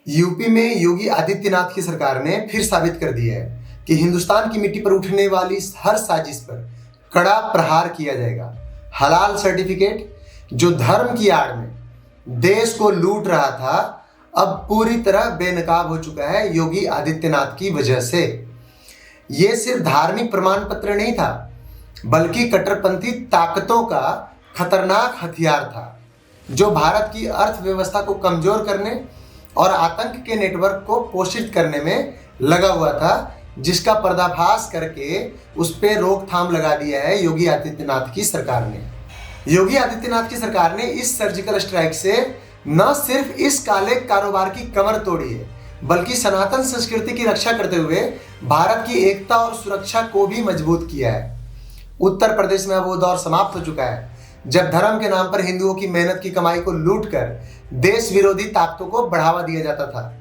UP में योगी आदित्यनाथ की सरकार ने फिर साबित कर दिया है कि हिंदुस्तान की मिट्टी पर उठने वाली हर साजिश पर कड़ा प्रहार किया जाएगा। हलाल सर्टिफिकेट जो धर्म की आड़ में देश को लूट रहा था, अब पूरी तरह बेनकाब हो चुका है योगी आदित्यनाथ की वजह से। ये सिर्फ धार्मिक प्रमाण पत्र नहीं था, बल्कि कट्टरपंथी ताकतों का खतरनाक हथियार था, जो भारत की अर्थव्यवस्था को कमजोर करने और आतंक के नेटवर्क को पोषित करने में लगा हुआ था, जिसका पर्दाफाश करके उस पर रोकथाम लगा दिया है योगी आदित्यनाथ की सरकार ने। योगी आदित्यनाथ की सरकार ने इस सर्जिकल स्ट्राइक से न सिर्फ इस काले कारोबार की कमर तोड़ी है, बल्कि सनातन संस्कृति की रक्षा करते हुए भारत की एकता और सुरक्षा को भी मजबूत किया है। उत्तर प्रदेश में अब वो दौर समाप्त हो चुका है जब धर्म के नाम पर हिंदुओं की मेहनत की कमाई को लूटकर देश विरोधी ताकतों को बढ़ावा दिया जाता था।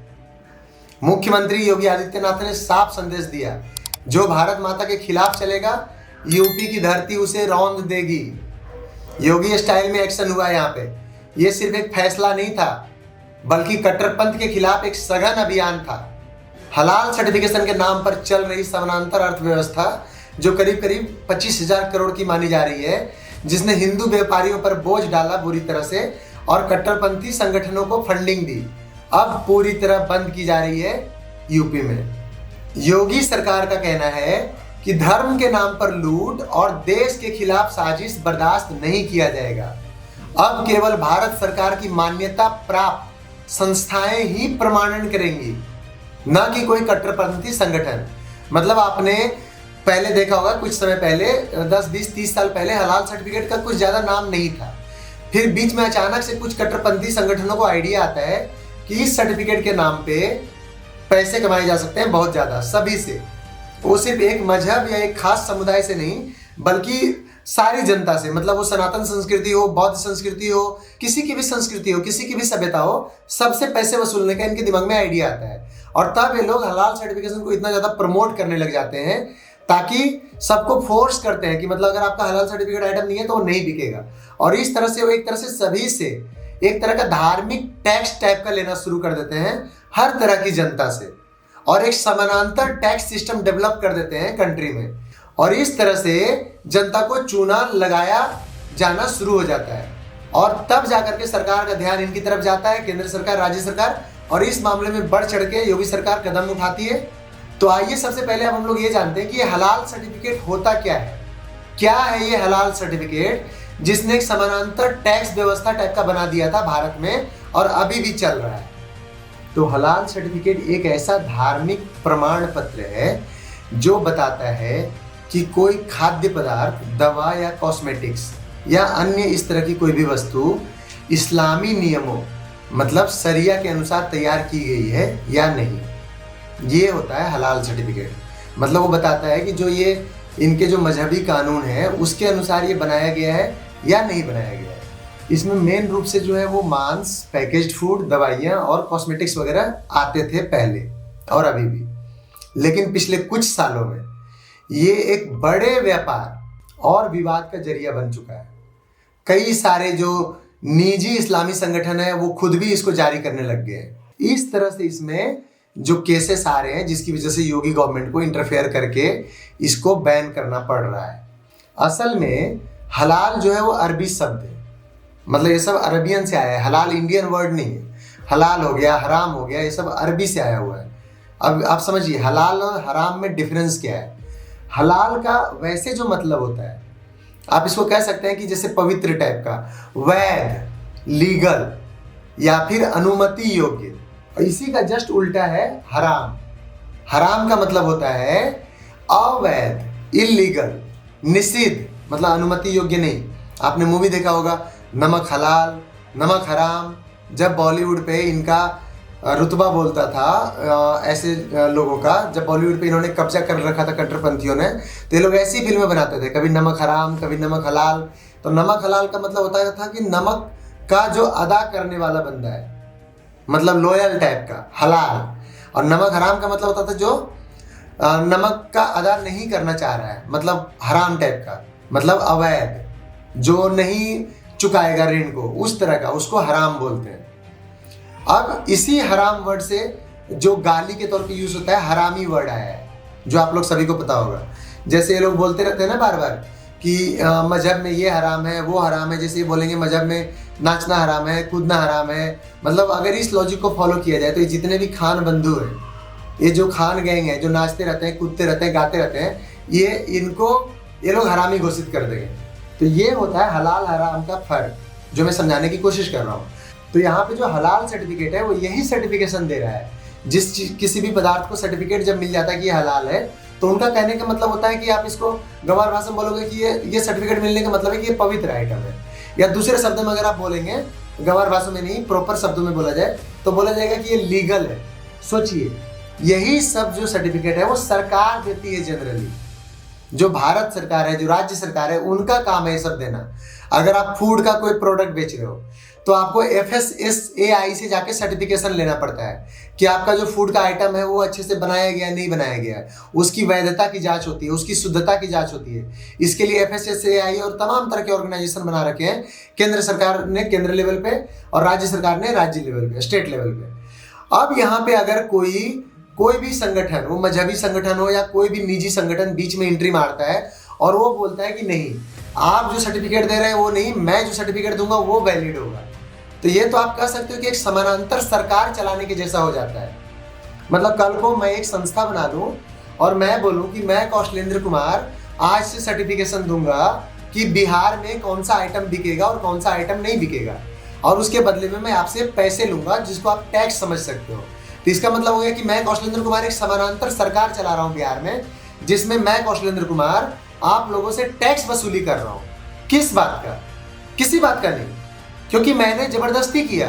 मुख्यमंत्री योगी आदित्यनाथ ने साफ संदेश दिया, जो भारत माता के खिलाफ चलेगा, यूपी की धरती उसे रौंद देगी। योगी स्टाइल में एक्शन हुआ यहाँ पे। ये सिर्फ एक फैसला नहीं था, बल्कि कट्टरपंथ के खिलाफ एक सघन अभियान था। हलाल सर्टिफिकेशन के नाम पर चल रही समानांतर अर्थव्यवस्था, जो करीब करीब 25,000 करोड़ की मानी जा रही है, जिसने हिंदू व्यापारियों पर बोझ डाला बुरी तरह से और कट्टरपंथी संगठनों को फंडिंग दी, अब पूरी तरह बंद की जा रही है यूपी में। योगी सरकार का कहना है कि धर्म के नाम पर लूट और देश के खिलाफ साजिश बर्दाश्त नहीं किया जाएगा। अब केवल भारत सरकार की मान्यता प्राप्त संस्थाएं ही प्रमाणन करेंगी, न कि कोई कट्टरपंथी संगठन। मतलब आपने पहले देखा होगा, कुछ समय पहले 10, 20, 30 साल पहले हलाल सर्टिफिकेट का कुछ ज़्यादा नाम नहीं था। फिर बीच में अचानक से कुछ कट्टरपंथी संगठनों को आइडिया आता है कि इस सर्टिफिकेट के नाम पे पैसे कमाए जा सकते हैं बहुत ज़्यादा, सभी से। वो सिर्फ एक मजहब या एक खास समुदाय से नहीं, बल्कि सारी जनता से। मतलब वो सनातन संस्कृति हो, बौद्ध संस्कृति हो, किसी की भी संस्कृति हो, किसी की भी सभ्यता हो, सबसे पैसे वसूलने का इनके दिमाग में आइडिया आता है। और तब ये लोग हलाल सर्टिफिकेशन को इतना ज़्यादा प्रमोट करने लग जाते हैं, ताकि सबको फोर्स करते हैं कि मतलब अगर आपका हलाल सर्टिफिकेट आइटम नहीं है तो वो नहीं बिकेगा। और इस तरह से वो एक तरह से सभी से एक तरह का धार्मिक टैक्स टाइप का लेना शुरू कर देते हैं, हर तरह की जनता से, और एक समानांतर टैक्स सिस्टम डेवलप कर देते हैं कंट्री में। और इस तरह से जनता को चूना लगाया जाना शुरू हो जाता है, और तब जाकर के सरकार का ध्यान इनकी तरफ जाता है, केंद्र सरकार, राज्य सरकार, और इस मामले में बढ़ चढ़ के योगी सरकार कदम उठाती है। तो आइए सबसे पहले अब हम लोग ये जानते हैं कि ये हलाल सर्टिफिकेट होता क्या है। क्या है ये हलाल सर्टिफिकेट, जिसने एक समानांतर टैक्स व्यवस्था टाइप का बना दिया था भारत में और अभी भी चल रहा है। तो हलाल सर्टिफिकेट एक ऐसा धार्मिक प्रमाण पत्र है जो बताता है कि कोई खाद्य पदार्थ, दवा या कॉस्मेटिक्स या अन्य इस तरह की कोई भी वस्तु इस्लामी नियमों, मतलब शरिया के अनुसार तैयार की गई है या नहीं। ये होता है हलाल सर्टिफिकेट। मतलब वो बताता है कि जो ये इनके जो मजहबी कानून है उसके अनुसार ये बनाया गया है या नहीं बनाया गया है। इसमें मेन रूप से जो है वो मांस, पैकेज्ड फूड, दवाइयाँ और कॉस्मेटिक्स वगैरह आते थे पहले और अभी भी। लेकिन पिछले कुछ सालों में ये एक बड़े व्यापार और विवाद का जरिया बन चुका है। कई सारे जो निजी इस्लामी संगठन है वो खुद भी इसको जारी करने लग गए हैं। इस तरह से इसमें जो केसेस आ रहे हैं, जिसकी वजह से योगी गवर्नमेंट को इंटरफेयर करके इसको बैन करना पड़ रहा है। असल में हलाल जो है वो अरबी शब्द है, मतलब ये सब अरबियन से आया है। हलाल इंडियन वर्ड नहीं है। हलाल हो गया, हराम हो गया, ये सब अरबी से आया हुआ है। अब आप समझिए हलाल और हराम में डिफरेंस क्या है। हलाल का वैसे जो मतलब होता है, आप इसको कह सकते हैं कि जैसे पवित्र टाइप का, वैध, लीगल या फिर अनुमति योग्य। इसी का जस्ट उल्टा है हराम। हराम का मतलब होता है अवैध, इल्लीगल, निषिद्ध, मतलब अनुमति योग्य नहीं। आपने मूवी देखा होगा नमक हलाल, नमक हराम, जब बॉलीवुड पे इनका रुतबा बोलता था ऐसे लोगों का, जब बॉलीवुड पे इन्होंने कब्जा कर रखा था कट्टरपंथियों ने, तो ये लोग ऐसी फिल्में बनाते थे, कभी नमक हराम, कभी नमक हलाल। तो नमक हलाल का मतलब होता था कि नमक का जो अदा करने वाला बंदा है, मतलब लॉयल टाइप का, हलाल। और नमक हराम का मतलब होता था जो नमक का अदा नहीं करना चाह रहा है, मतलब हराम टाइप का, मतलब अवैध, जो नहीं चुकाएगा ऋण को, उस तरह का, उसको हराम बोलते हैं। अब इसी हराम वर्ड से जो गाली के तौर पे यूज होता है हरामी वर्ड आया है, जो आप लोग सभी को पता होगा। जैसे ये लोग बोलते रहते हैं ना बार बार कि मजहब में ये हराम है वो हराम है, जैसे ये बोलेंगे मजहब में नाचना हराम है, कूदना हराम है। मतलब अगर इस लॉजिक को फॉलो किया जाए तो ये जितने भी खान बंधु हैं, ये जो खान गैंग है जो नाचते रहते हैं, कूदते रहते हैं, गाते रहते हैं, ये लोग हरामी घोषित कर देंगे। तो ये होता है हलाल हराम का फर्क, जो मैं समझाने की कोशिश कर रहा हूँ। तो यहाँ पे जो हलाल सर्टिफिकेट है वो यही सर्टिफिकेशन दे रहा है। किसी भी पदार्थ को सर्टिफिकेट जब मिल जाता है कि ये हलाल है, तो उनका कहने का मतलब होता है कि आप इसको गंवार भाषा में बोलोगे कि ये सर्टिफिकेट मिलने का मतलब है कि ये पवित्र आइटम है। या दूसरे शब्द में अगर आप बोलेंगे, गंवार भाषा में नहीं प्रॉपर शब्दों में बोला जाए, तो बोला जाएगा कि ये लीगल है। सोचिए, यही सब जो सर्टिफिकेट है वो सरकार देती है जनरली। जो भारत सरकार है, जो राज्य सरकार है, उनका काम है ये सब देना। अगर आप फूड का कोई प्रोडक्ट बेच रहे हो तो आपको FSSAI से जाके सर्टिफिकेशन लेना पड़ता है कि आपका जो फूड का आइटम है वो अच्छे से बनाया गया नहीं बनाया गया है। उसकी वैधता की जांच होती है, उसकी शुद्धता की जांच होती है। इसके लिए FSSAI और तमाम तरह के ऑर्गेनाइजेशन बना रखे हैं, केंद्र सरकार ने केंद्र लेवल पे और राज्य सरकार ने राज्य लेवल पे, स्टेट लेवल पे। अब यहाँ पे अगर कोई भी संगठन, वो मजहबी संगठन हो या कोई भी निजी संगठन, बीच में एंट्री मारता है और वो बोलता है कि नहीं, आप जो सर्टिफिकेट दे रहे हैं वो नहीं, मैं जो सर्टिफिकेट दूंगा वो वैलिड होगा, तो ये तो आप कह सकते हो कि एक समानांतर सरकार चलाने के जैसा हो जाता है। मतलब कल को मैं एक संस्था बना लूं और मैं बोलूं कि मैं कौशलेंद्र कुमार आज से सर्टिफिकेशन दूंगा कि बिहार में कौन सा आइटम बिकेगा और कौन सा आइटम नहीं बिकेगा, और उसके बदले में मैं आपसे पैसे लूंगा, जिसको आप टैक्स समझ सकते हो। तो इसका मतलब हो गया कि मैं कौशलेंद्र कुमार एक समानांतर सरकार चला रहा हूँ बिहार में, जिसमें मैं कौशलेंद्र कुमार आप लोगों से टैक्स वसूली कर रहा हूँ। किस बात का? किसी बात का नहीं, क्योंकि मैंने जबरदस्ती किया,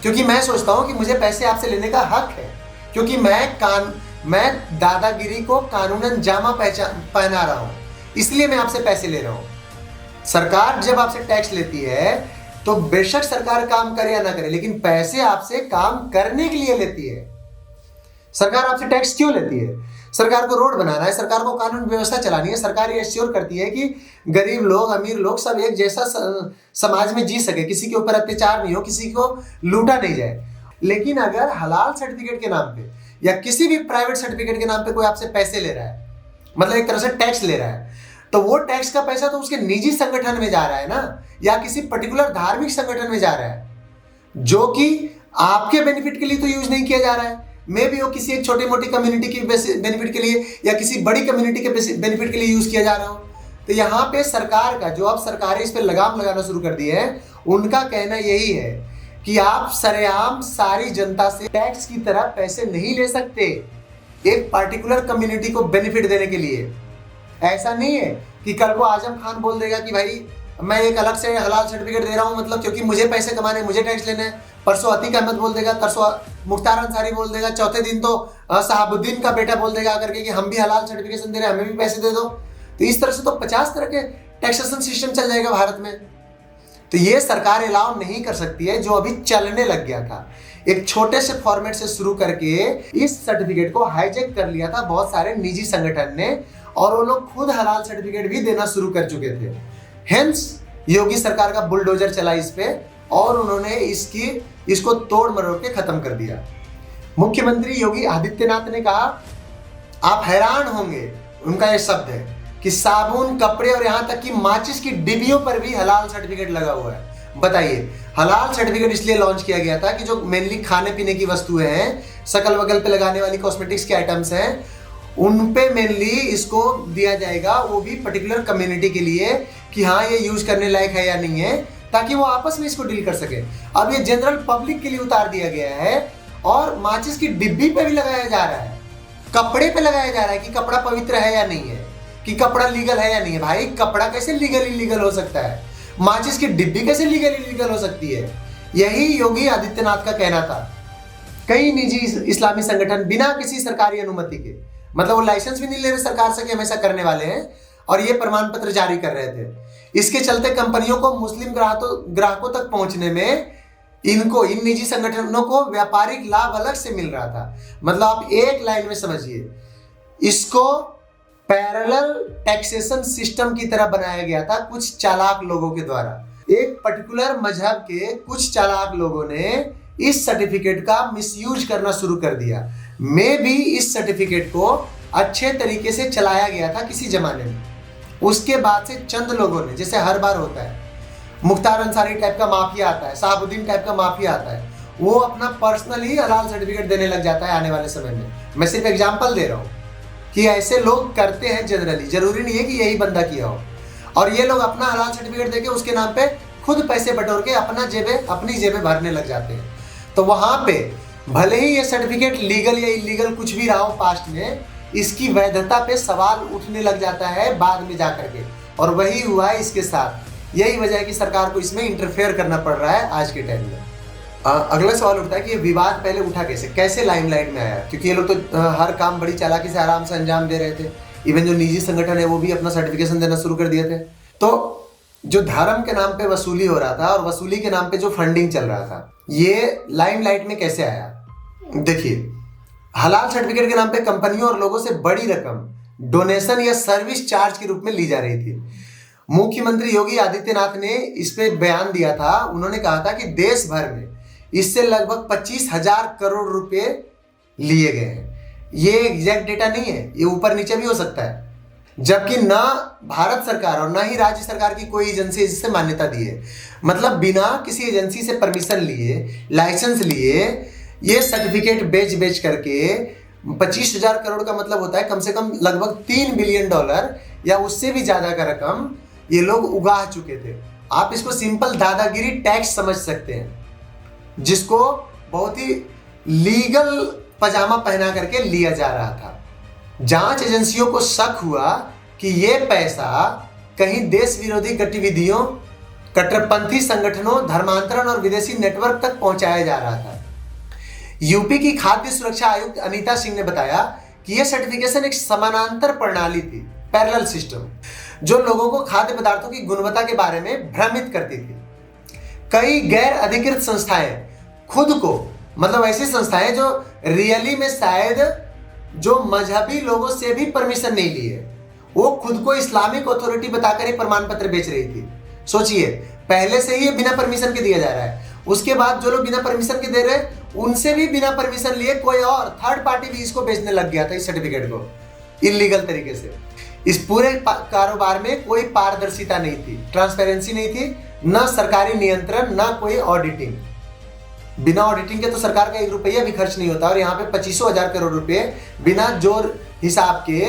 क्योंकि मैं सोचता हूं कि मुझे पैसे आपसे लेने का हक है, क्योंकि मैं दादागिरी को कानूनन जामा पहना रहा हूं, इसलिए मैं आपसे पैसे ले रहा हूं। सरकार जब आपसे टैक्स लेती है तो बेशक सरकार काम करे या ना करे, लेकिन पैसे आपसे काम करने के लिए लेती है। सरकार आपसे टैक्स क्यों लेती है? सरकार को रोड बनाना है, सरकार को कानून व्यवस्था चलानी है, सरकार ये एश्योर करती है कि गरीब लोग, अमीर लोग सब एक जैसा समाज में जी सके, किसी के ऊपर अत्याचार नहीं हो, किसी को लूटा नहीं जाए। लेकिन अगर हलाल सर्टिफिकेट के नाम पे या किसी भी प्राइवेट सर्टिफिकेट के नाम पे कोई आपसे पैसे ले रहा है, मतलब एक तरह से टैक्स ले रहा है, तो वो टैक्स का पैसा तो उसके निजी संगठन में जा रहा है ना, या किसी पर्टिकुलर धार्मिक संगठन में जा रहा है, जो कि आपके बेनिफिट के लिए तो यूज नहीं किया जा रहा है। मे भी वो किसी एक छोटी मोटी कम्युनिटी के बेनिफिट के लिए या किसी बड़ी कम्युनिटी के बेनिफिट के लिए यूज किया जा रहा हो। तो यहाँ पे सरकार का, जो अब सरकारें इस पे लगाम लगाना शुरू कर दी है, उनका कहना यही है कि आप सरेआम सारी जनता से टैक्स की तरह पैसे नहीं ले सकते एक पार्टिकुलर कम्युनिटी को बेनिफिट देने के लिए। ऐसा नहीं है कि कल को आजम खान बोल देगा कि भाई मैं एक अलग से हलाल सर्टिफिकेट दे रहा हूँ, मतलब क्योंकि मुझे पैसे कमाने, मुझे टैक्स लेना है। परसों अतीक अहमद बोल देगा, परसों मुख्तार अंसारी बोल देगा, चौथे दिन तो शहाबुद्दीन का बेटा बोल देगा आकर के कि हम भी हलाल सर्टिफिकेशन दे रहे हैं, हमें भी पैसे दे दो। तो इस तरह से तो 50 तरह के टैक्सेशन सिस्टम चल जाएगा भारत में। तो ये सरकार अलाउ नहीं कर सकती है, जो अभी चलने लग गया था। एक छोटे से फॉर्मेट से शुरू करके इस सर्टिफिकेट को हाईजैक कर लिया था बहुत सारे निजी संगठन ने, और वो लोग खुद हलाल सर्टिफिकेट भी देना शुरू कर चुके थे। हेंस योगी सरकार का बुलडोजर चला इस पे, और उन्होंने इसको तोड़ मरोड़ के खत्म कर दिया। मुख्यमंत्री योगी आदित्यनाथ ने कहा, आप हैरान होंगे, उनका ये शब्द है कि साबुन, कपड़े और यहां तक कि माचिस की डिब्बियों पर भी हलाल सर्टिफिकेट लगा हुआ है। बताइए, हलाल सर्टिफिकेट इसलिए लॉन्च किया गया था कि जो मेनली खाने पीने की वस्तुएं हैं, शकल वगल पे लगाने वाली कॉस्मेटिक्स के आइटम्स हैं, उन पे मेनली इसको दिया जाएगा, वो भी पर्टिकुलर कम्युनिटी के लिए कि हाँ ये यूज करने लायक है या नहीं है, ताकि वो आपस में इसको डील कर सके। अब ये जनरल पब्लिक के लिए उतार दिया गया है, और माचिस की डिब्बी पे भी लगाया जा रहा है, कपड़े पे लगाया जा रहा है कि कपड़ा पवित्र है या नहीं है, कि कपड़ा लीगल है या नहीं है। भाई कपड़ा कैसे लीगल इलीगल हो सकता है? माचिस की डिब्बी कैसे लीगल इलीगल हो सकती है? यही योगी आदित्यनाथ का कहना था। कई निजी इस्लामी संगठन बिना किसी सरकारी अनुमति के, मतलब वो लाइसेंस भी नहीं ले रहे सरकार से कि हमेशा करने वाले हैं, और ये प्रमाण पत्र जारी कर रहे थे। इसके चलते कंपनियों को मुस्लिम ग्राहकों तक पहुंचने में इन निजी संगठनों को व्यापारिक लाभ अलग से मिल रहा था। मतलब आप एक लाइन में समझिए, इसको पैरेलल टैक्सेशन सिस्टम की तरह बनाया गया था कुछ चालाक लोगों के द्वारा। एक पर्टिकुलर मजहब के कुछ चालाक लोगों ने इस सर्टिफिकेट का मिसयूज करना शुरू कर दिया। मैं भी इस सर्टिफिकेट को अच्छे तरीके से चलाया गया था किसी जमाने में। उसके बाद से चंद लोगों ने, जैसे हर बार होता है, मुख्तार अंसारी टाइप का माफिया आता है, शहाबुद्दीन टाइप का माफिया आता है, वो अपना पर्सनल ही हलाल सर्टिफिकेट देने लग जाता है आने वाले समय में। मैं सिर्फ एग्जांपल दे रहा हूँ कि ऐसे लोग करते हैं जनरली, जरूरी नहीं है कि यही बंदा किया हो। और ये लोग अपना हलाल सर्टिफिकेट देके उसके नाम पे खुद पैसे बटोर के अपनी जेबें भरने लग जाते हैं। तो वहां पे भले ही ये सर्टिफिकेट लीगल या इलीगल कुछ भी रहा हो पास्ट में, इसकी वैधता पे सवाल उठने लग जाता है बाद में जाकर के। और वही हुआ है इसके साथ। यही वजह है कि सरकार को इसमें इंटरफेयर करना पड़ रहा है आज के टाइम में। अगला सवाल उठता है कि ये विवाद पहले उठा कैसे लाइमलाइट में आया, क्योंकि ये लोग तो हर काम बड़ी चालाकी से आराम से अंजाम दे रहे थे। इवन जो निजी संगठन है वो भी अपना सर्टिफिकेशन देना शुरू कर दिए थे। तो जो धर्म के नाम पे वसूली हो रहा था और वसूली के नाम पे जो फंडिंग चल रहा था, ये लाइमलाइट में कैसे आया? देखिए, हलाल सर्टिफिकेट के नाम पे कंपनियों और लोगों से बड़ी रकम डोनेशन या सर्विस चार्ज के रूप में ली जा रही थी। मुख्यमंत्री योगी आदित्यनाथ ने इस पे बयान दिया था। उन्होंने कहा था कि देश भर में इससे लगभग 25,000 करोड़ रुपए लिए गए हैं। ये एग्जैक्ट डेटा नहीं है, ये ऊपर नीचे भी हो सकता है। जबकि ना भारत सरकार और ना ही राज्य सरकार की कोई एजेंसी इससे मान्यता दी है। मतलब बिना किसी एजेंसी से परमिशन लिए, लाइसेंस लिए, ये सर्टिफिकेट बेच करके 25,000 करोड़ का मतलब होता है कम से कम लगभग $3 बिलियन या उससे भी ज्यादा का रकम ये लोग उगा चुके थे। आप इसको सिंपल दादागिरी टैक्स समझ सकते हैं, जिसको बहुत ही लीगल पजामा पहना करके लिया जा रहा था। जांच एजेंसियों को शक हुआ कि ये पैसा कहीं देश विरोधी गतिविधियों, कट्टरपंथी संगठनों, धर्मांतरण और विदेशी नेटवर्क तक पहुंचाया जा रहा था। यूपी की खाद्य सुरक्षा आयुक्त अनीता सिंह ने बताया कि यह सर्टिफिकेशन एक समानांतर प्रणाली थी, पैरेलल सिस्टम, जो लोगों को खाद्य पदार्थों की गुणवत्ता के बारे में भ्रमित करती थी। कई गैर अधिकृत संस्थाएं खुद को, मतलब ऐसी संस्थाएं जो रियली में शायद जो मजहबी लोगों से भी परमिशन नहीं ली है, वो खुद को इस्लामिक अथॉरिटी बताकर ये प्रमाण पत्र बेच रही थी। सोचिए, पहले से ही ये बिना परमिशन के दिया जा रहा है, उसके बाद जो लोग बिना परमिशन के दे रहे हैं उनसे भी बिना परमिशन लिए कोई और थर्ड पार्टी भी इसको बेचने लग गया था, इस सर्टिफिकेट को इलीगल तरीके से। इस पूरे कारोबार में कोई पारदर्शिता नहीं थी, ट्रांसपेरेंसी नहीं थी, ना सरकारी नियंत्रण, ना कोई ऑडिटिंग। बिना ऑडिटिंग के तो सरकार का ₹1 भी खर्च नहीं होता, और यहाँ पे 25,000 करोड़ रुपए बिना जोर हिसाब के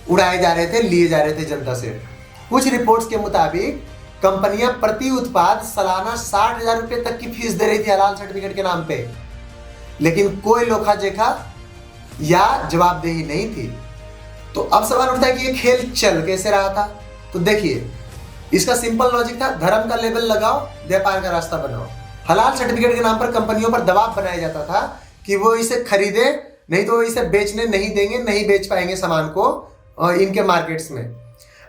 उड़ाए जा रहे थे, लिए जा रहे थे जनता से। कुछ रिपोर्ट्स के मुताबिक कंपनियां प्रति उत्पाद सालाना 60,000 रुपए तक की फीस दे रही थी हलाल सर्टिफिकेट के नाम पे, लेकिन कोई लोखा जोखा या जवाबदेही नहीं थी। तो अब सवाल उठता है कि ये खेल चल कैसे रहा था? तो देखिए, इसका सिंपल लॉजिक था, धर्म का लेबल लगाओ, व्यापार का रास्ता बनाओ। हलाल सर्टिफिकेट के नाम पर कंपनियों पर दबाव बनाया जाता था कि वो इसे खरीदे, नहीं तो वो इसे बेचने नहीं देंगे, नहीं बेच पाएंगे सामान को इनके मार्केट्स में।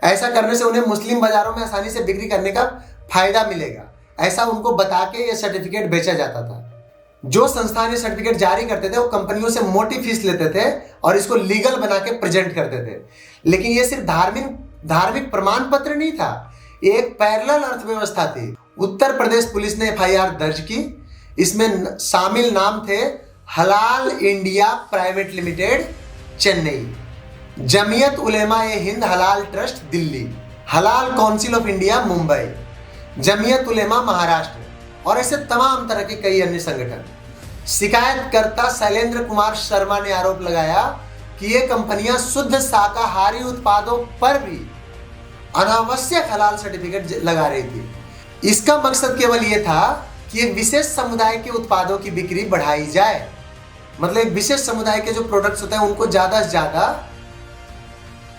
ऐसा करने से उन्हें मुस्लिम बाजारों में आसानी से बिक्री करने का फायदा मिलेगा, ऐसा उनको बता के ये सर्टिफिकेट बेचा जाता था। जो संस्थान ये सर्टिफिकेट जारी करते थे वो कंपनियों से मोटी फीस लेते थे और इसको लीगल बना के प्रेजेंट करते थे। लेकिन ये सिर्फ धार्मिक प्रमाण पत्र नहीं था, एक पैरेलल अर्थव्यवस्था थी। उत्तर प्रदेश पुलिस ने FIR दर्ज की। इसमें शामिल नाम थे Halal India private limited Chennai, Jamiat Ulama e Hind Halal trust Delhi, Halal council of India Mumbai, Jamiat Ulama Maharashtra, और ऐसे तमाम तरह के कई अन्य संगठन। शिकायतकर्ता शैलेंद्र कुमार शर्मा ने आरोप लगाया कि ये कंपनियां शुद्ध शाकाहारी उत्पादों पर भी अनावश्यक हलाल सर्टिफिकेट लगा रही थी। इसका मकसद केवल ये था कि एक विशेष समुदाय के उत्पादों की बिक्री बढ़ाई जाए। मतलब एक विशेष समुदाय के जो प्रोडक्ट्स होते हैं उनको ज्यादा से ज्यादा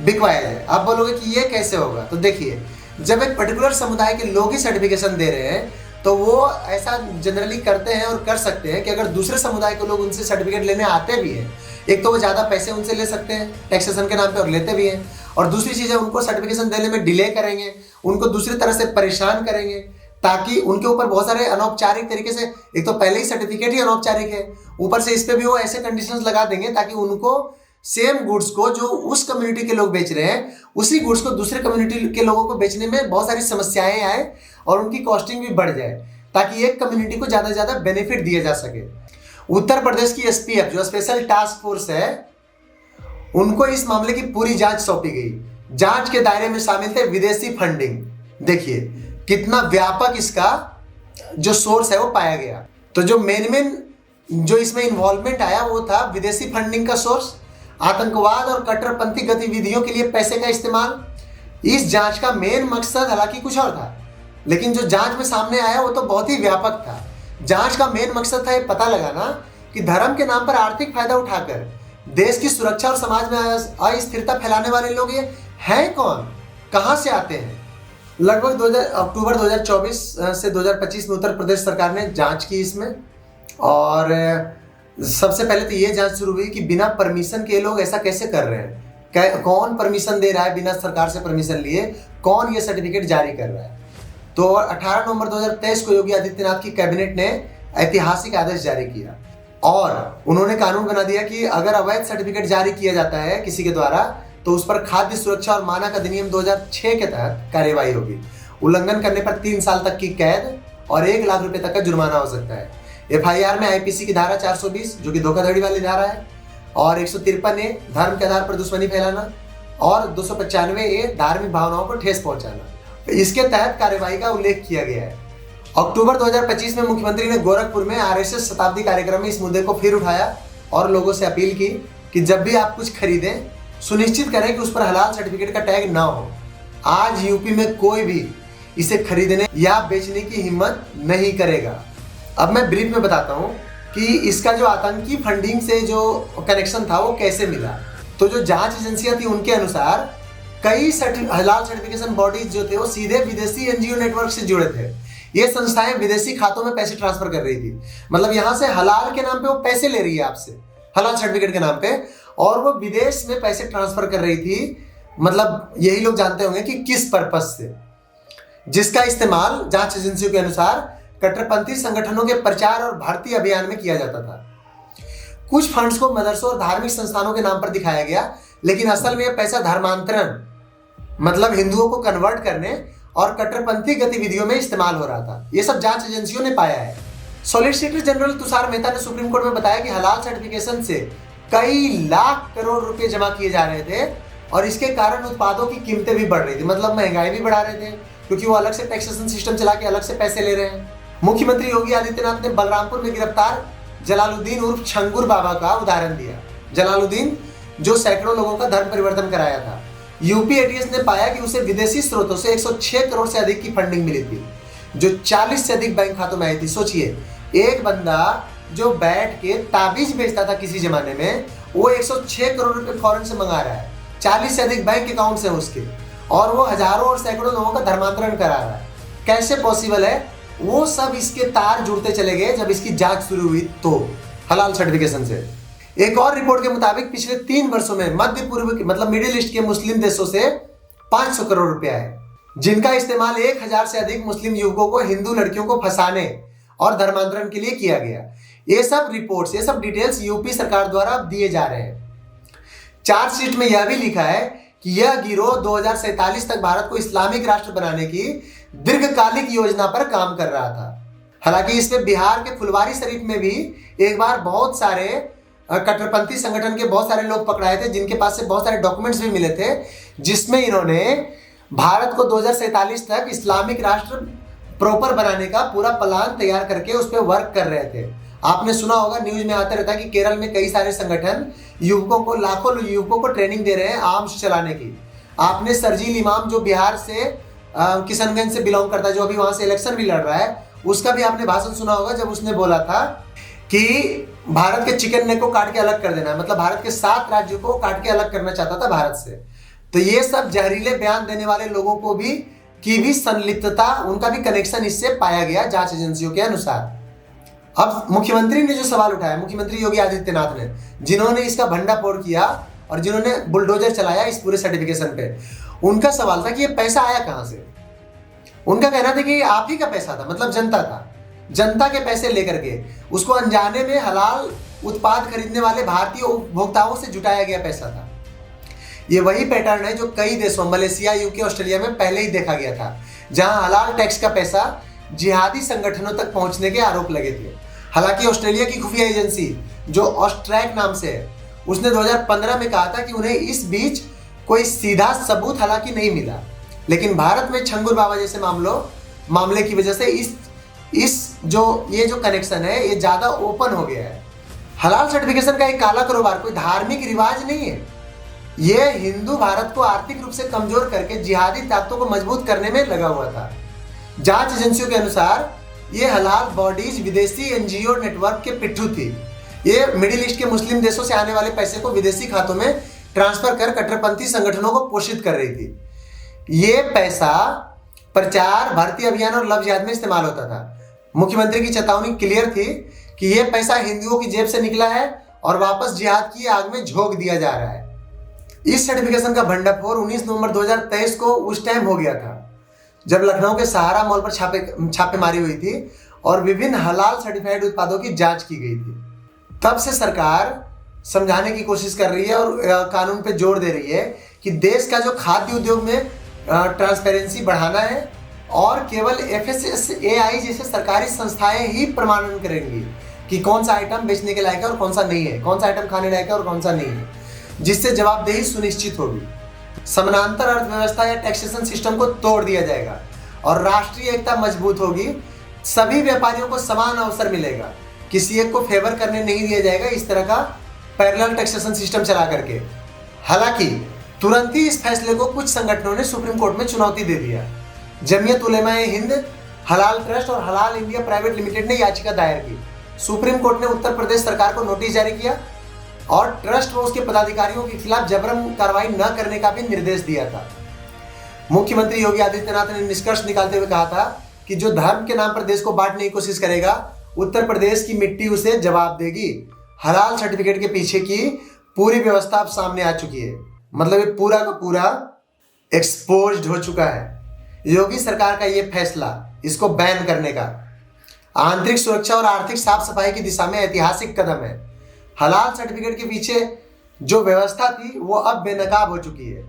बिकवाया जाए। आप बोलोगे कि ये कैसे होगा? तो देखिए, जब एक पर्टिकुलर समुदाय के लोग ही सर्टिफिकेशन दे रहे हैं तो वो ऐसा जनरली करते हैं और कर सकते हैं कि अगर दूसरे समुदाय के लोग उनसे सर्टिफिकेट लेने आते भी हैं, एक तो वो ज़्यादा पैसे उनसे ले सकते हैं टैक्सेशन के नाम पे और लेते भी हैं, और दूसरी चीज़ है उनको सर्टिफिकेशन देने में डिले करेंगे, उनको दूसरी तरह से परेशान करेंगे, ताकि उनके ऊपर बहुत सारे अनौपचारिक तरीके से, एक तो पहले ही सर्टिफिकेट ही अनौपचारिक है, ऊपर से इस पर भी वो ऐसे कंडीशंस लगा देंगे ताकि उनको सेम गुड्स को जो उस कम्युनिटी के लोग बेच रहे हैं उसी गुड्स को दूसरे कम्युनिटी के लोगों को बेचने में बहुत सारी समस्याएं आए और उनकी कॉस्टिंग भी बढ़ जाए। ताकि एक कम्युनिटी को ज्यादा से ज्यादा बेनिफिट दिया जा सके। उत्तर प्रदेश की एसपीएफ जो स्पेशल टास्क फोर्स है, उनको इस मामले की पूरी जांच सौंपी गई। जांच के दायरे में शामिल थे विदेशी फंडिंग। देखिए कितना व्यापक इसका जो सोर्स है वो पाया गया। तो जो मेन जो इसमें इन्वॉल्वमेंट आया वो था विदेशी फंडिंग का सोर्स, आतंकवाद और कट्टरपंथी गतिविधियों के लिए पैसे का इस्तेमाल। इस जांच का मेन मकसद हालांकि कुछ और था, लेकिन जो जांच में सामने आया वो तो बहुत ही व्यापक था। जांच का मेन मकसद था ये पता लगाना कि धर्म के नाम पर आर्थिक फायदा उठाकर देश की सुरक्षा और समाज में अस्थिरता फैलाने वाले लोग ये हैं कौन, कहां से आते हैं। लगभग अक्टूबर 2024 से 2025 में उत्तर प्रदेश सरकार ने जांच की इसमें, और सबसे पहले तो ये जांच शुरू हुई कि बिना परमिशन के लोग ऐसा कैसे कर रहे हैं, कौन परमिशन दे रहा है, बिना सरकार से परमिशन लिए कौन ये सर्टिफिकेट जारी कर रहा है। तो 18 नवंबर 2023 को योगी आदित्यनाथ की कैबिनेट ने ऐतिहासिक आदेश जारी किया और उन्होंने कानून बना दिया कि अगर अवैध सर्टिफिकेट जारी किया जाता है किसी के द्वारा तो उस पर खाद्य सुरक्षा और मानक अधिनियम 2006 के तहत कार्यवाही होगी। उल्लंघन करने पर 3 साल तक की कैद और 1 लाख रुपए तक का जुर्माना हो सकता है। एफआईआर में आईपीसी की धारा 420 जो कि धोखाधड़ी वाली धारा है, और 153A धर्म के आधार पर दुश्मनी फैलाना, और 295A धार्मिक भावनाओं को ठेस पहुंचाना, इसके तहत कार्यवाही का उल्लेख किया गया है। अक्टूबर 2025 में मुख्यमंत्री ने गोरखपुर में आरएसएस शताब्दी कार्यक्रम में इस मुद्दे को फिर उठाया और लोगों से अपील की कि जब भी आप कुछ खरीदें सुनिश्चित करें कि उस पर हलाल सर्टिफिकेट का टैग ना हो। आज यूपी में कोई भी इसे खरीदने या बेचने की हिम्मत नहीं करेगा। अब मैं ब्रीफ में बताता हूँ कि इसका जो आतंकी फंडिंग से जो कनेक्शन था वो कैसे मिला। तो जो जांच एजेंसियां थी उनके अनुसार कई हलाल सर्टिफिकेशन बॉडीज जो थे वो सीधे विदेशी एनजीओ नेटवर्क से जुड़े थे। ये संस्थाएं विदेशी खातों में पैसे ट्रांसफर कर रही थी, मतलब यहाँ से हलाल के नाम पे वो पैसे ले रही है आपसे, हलाल सर्टिफिकेट के नाम पे, और वो विदेश में पैसे ट्रांसफर कर रही थी। मतलब यही लोग जानते होंगे कि किस पर्पस से, जिसका इस्तेमाल जांच एजेंसियों के अनुसार कट्टरपंथी संगठनों के प्रचार और भर्ती अभियान में किया जाता था। कुछ फंड्स को मदरसों और धार्मिक संस्थानों के नाम पर दिखाया गया, लेकिन असल में यह पैसा धर्मांतरण मतलब हिंदुओं को कन्वर्ट करने और कट्टरपंथी गतिविधियों में इस्तेमाल हो रहा था। ये सब जांच एजेंसियों ने पाया है। सॉलिसिटर जनरल तुषार मेहता ने सुप्रीम कोर्ट में बताया कि हलाल सर्टिफिकेशन से कई लाख करोड़ रुपए जमा किए जा रहे थे और इसके कारण उत्पादों की कीमतें भी बढ़ रही थी, मतलब महंगाई भी बढ़ा रहे थे क्योंकि वो अलग से टैक्सेशन सिस्टम चला के अलग से पैसे ले रहे हैं। मुख्यमंत्री योगी आदित्यनाथ ने बलरामपुर में गिरफ्तार जलालुद्दीन उर्फ छंगुर बाबा का उदाहरण दिया। जलालुद्दीन जो सैकड़ों लोगों का धर्म परिवर्तन कराया था। यूपी एटीएस ने पाया कि उसे विदेशी स्रोतों से 106 करोड़ से अधिक की फंडिंग मिली थी, जो 40 से अधिक बैंक खातों में आई थी। सोचिए, एक बंदा जो बैठ के ताबीज बेचता था किसी जमाने में, वो 106 करोड़ रुपए फॉरेन से मंगा रहा है, 40 से अधिक बैंक अकाउंट्स हैं उसके, और वो हजारों और सैकड़ों लोगों का धर्मांतरण करा रहा है। कैसे पॉसिबल है? वो सब इसके तार जुड़ते चले गए जब इसकी जांच शुरू हुई तो हलाल सर्टिफिकेशन से। एक और रिपोर्ट के मुताबिक पिछले 3 वर्षों में मध्य पूर्व के मतलब मिडिल ईस्ट के मुस्लिम देशों से 500 करोड़ रुपए आए, जिनका इस्तेमाल 1000 से अधिक मुस्लिम युवकों को हिंदू लड़कियों को फंसाने और धर्मांतरण के लिए किया गया। ये सब रिपोर्ट्स, ये सब डिटेल्स यूपी सरकार द्वारा दिए जा रहे हैं। चार्जशीट में यह भी लिखा है कि यह गिरोह 2047 तक भारत को इस्लामिक राष्ट्र बनाने की दीर्घकालिक योजना पर काम कर रहा था। हालांकि इसमें बिहार के फुलवारी शरीफ में भी एक बार बहुत सारे कट्टरपंथी संगठन के बहुत सारे लोग पकड़ाए थे, जिनके पास से बहुत सारे डॉक्यूमेंट्स भी मिले थे, जिसमें इन्होंने भारत को 2047 तक इस्लामिक राष्ट्र प्रॉपर बनाने का पूरा प्लान तैयार करके उस पर वर्क कर रहे थे। आपने सुना होगा, न्यूज में आता रहता है कि केरल में कई सारे संगठन युवकों को, लाखों युवकों को ट्रेनिंग दे रहे हैं आर्म्स चलाने की। आपने सरजील इमाम जो बिहार से किशनगंज से बिलोंग करता है, जो अभी वहां से इलेक्शन भी लड़ रहा है, उसका भी आपने भाषण सुना होगा जब उसने बोला था कि भारत के चिकन नेक को काट के अलग कर देना, मतलब भारत के 7 राज्यों को काट के अलग करना चाहता था भारत से। तो ये सब जहरीले बयान देने वाले लोगों को भी की भी संलिप्तता, उनका भी कनेक्शन इससे पाया गया जांच एजेंसियों के अनुसार। अब मुख्यमंत्री ने जो सवाल उठाया, मुख्यमंत्री योगी आदित्यनाथ ने, जिन्होंने इसका भंडाफोड़ किया और जिन्होंने बुलडोजर चलाया इस पूरे सर्टिफिकेशन पे, उनका सवाल था कि ये पैसा आया कहां से। उनका कहना था कि ये आप ही का पैसा था, मतलब जनता था, जनता के पैसे लेकर के उसको अनजाने में हलाल उत्पाद खरीदने वाले भारतीय उपभोक्ताओं से जुटाया गया पैसा था। ये वही पैटर्न है जो कई देशों, मलेशिया, यूके, ऑस्ट्रेलिया में पहले ही देखा गया था, जहां हलाल टैक्स का पैसा जिहादी संगठनों तक पहुंचने के आरोप लगे थे। हालांकि ऑस्ट्रेलिया की खुफिया एजेंसी जो ऑस्ट्रैक नाम से है, उसने 2015 में कहा था कि उन्हें इस बीच कोई सीधा सबूत हालांकि नहीं मिला, लेकिन भारत में छंगुर बाबा जैसे मामले की वजह से ये जो कनेक्शन है ये ज्यादा ओपन हो गया है। हलाल सर्टिफिकेशन का एक काला कारोबार कोई धार्मिक रिवाज नहीं है, ये हिंदू भारत को आर्थिक रूप से कमजोर करके जिहादी ताकतों को मजबूत करने में लगा हुआ था। जांच एजेंसियों के अनुसार ये हलाल बॉडीज विदेशी एनजीओ नेटवर्क के पिट्ठू थी। ये मिडिल ईस्ट के मुस्लिम देशों से आने वाले पैसे को विदेशी खातों में ट्रांसफर कर कट्टरपंथी संगठनों को पोषित कर रही थी। ये पैसा प्रचार, भर्ती अभियान और लव जिहाद में इस्तेमाल होता था। मुख्यमंत्री की चेतावनी क्लियर थी कि यह पैसा हिंदुओं की जेब से निकला है और वापस जिहाद की आग में झोंक दिया जा रहा है। इस सर्टिफिकेशन का भंडाफोड़ 19 नवंबर 2023 को उस टाइम हो गया था जब लखनऊ के सहारा मॉल पर छापेमारी हुई थी और विभिन्न हलाल सर्टिफाइड उत्पादों की जांच की गई थी। तब से सरकार समझाने की कोशिश कर रही है और कानून पे जोर दे रही है कि देश का जो खाद्य उद्योग में ट्रांसपेरेंसी बढ़ाना है और केवल FSSAI जैसे सरकारी संस्थाएं ही प्रमाणन करेंगी कि कौन सा आइटम बेचने के लायक है और कौन सा नहीं है, कौन सा आइटम खाने लायक है और कौन सा नहीं है, जिससे जवाबदेही सुनिश्चित होगी। समानांतर अर्थव्यवस्था या टैक्सेशन सिस्टम को तोड़ दिया जाएगा और राष्ट्रीय एकता मजबूत होगी। सभी व्यापारियों को समान अवसर मिलेगा, किसी एक को फेवर करने नहीं दिया जाएगा इस तरह का पैरेलल टैक्सेशन सिस्टम चला करके। हालांकि तुरंत ही इस फैसले को कुछ संगठनों ने सुप्रीम कोर्ट में चुनौती दे दिया। जमीयत उलेमा-ए हिंद, हलाल ट्रस्ट और हलाल इंडिया प्राइवेट लिमिटेड ने याचिका दायर की। सुप्रीम कोर्ट ने उत्तर प्रदेश सरकार को नोटिस जारी किया और ट्रस्ट व उसके पदाधिकारियों के खिलाफ जबरन कार्रवाई न करने का भी निर्देश दिया था। मुख्यमंत्री योगी आदित्यनाथ ने निष्कर्ष निकालते हुए कहा था कि जो धर्म के नाम पर देश को बांटने की कोशिश करेगा, उत्तर प्रदेश की मिट्टी उसे जवाब देगी। हलाल सर्टिफिकेट के पीछे की पूरी व्यवस्था अब सामने आ चुकी है, मतलब ये पूरा का पूरा एक्सपोज्ड हो चुका है। योगी सरकार का ये फैसला, इसको बैन करने का, आंतरिक सुरक्षा और आर्थिक साफ सफाई की दिशा में ऐतिहासिक कदम है। हलाल सर्टिफिकेट के पीछे जो व्यवस्था थी वो अब बेनकाब हो चुकी है।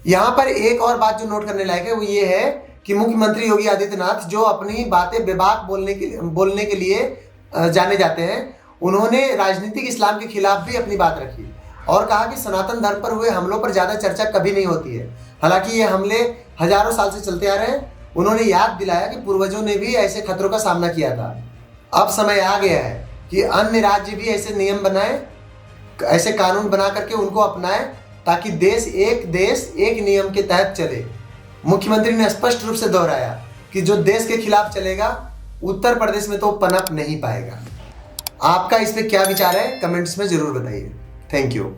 यहाँ पर एक और बात जो नोट करने लायक है वो ये है कि मुख्यमंत्री योगी आदित्यनाथ जो अपनी बातें बेबाक बोलने के लिए जाने जाते हैं, उन्होंने राजनीतिक इस्लाम के खिलाफ भी अपनी बात रखी और कहा कि सनातन धर्म पर हुए हमलों पर ज़्यादा चर्चा कभी नहीं होती है। हालांकि ये हमले हजारों साल से चलते आ रहे हैं। उन्होंने याद दिलाया कि पूर्वजों ने भी ऐसे खतरों का सामना किया था। अब समय आ गया है कि अन्य राज्य भी ऐसे नियम बनाएं, ऐसे कानून बना करके उनको अपनाएं, ताकि देश एक नियम के तहत चले। मुख्यमंत्री ने स्पष्ट रूप से दोहराया कि जो देश के खिलाफ चलेगा उत्तर प्रदेश में तो पनप नहीं पाएगा। आपका इस पे क्या विचार है, कमेंट्स में जरूर बताइए। Thank you.